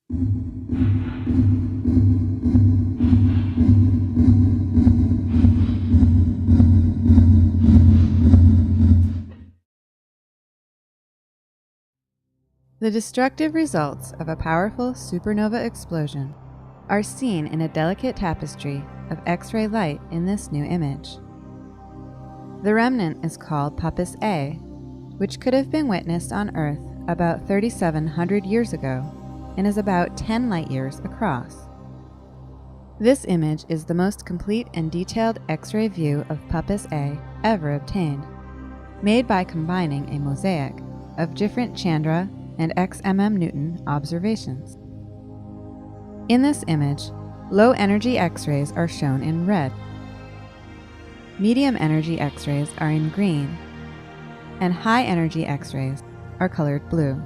The destructive results of a powerful supernova explosion are seen in a delicate tapestry of X-ray light in this new image. The remnant is called Puppis A, which could have been witnessed on Earth about 3,700 years ago and is about 10 light years across. This image is the most complete and detailed X-ray view of Puppis A ever obtained, made by combining a mosaic of different Chandra and XMM Newton observations. In this image, low-energy X-rays are shown in red, medium-energy X-rays are in green, and high-energy X-rays are colored blue.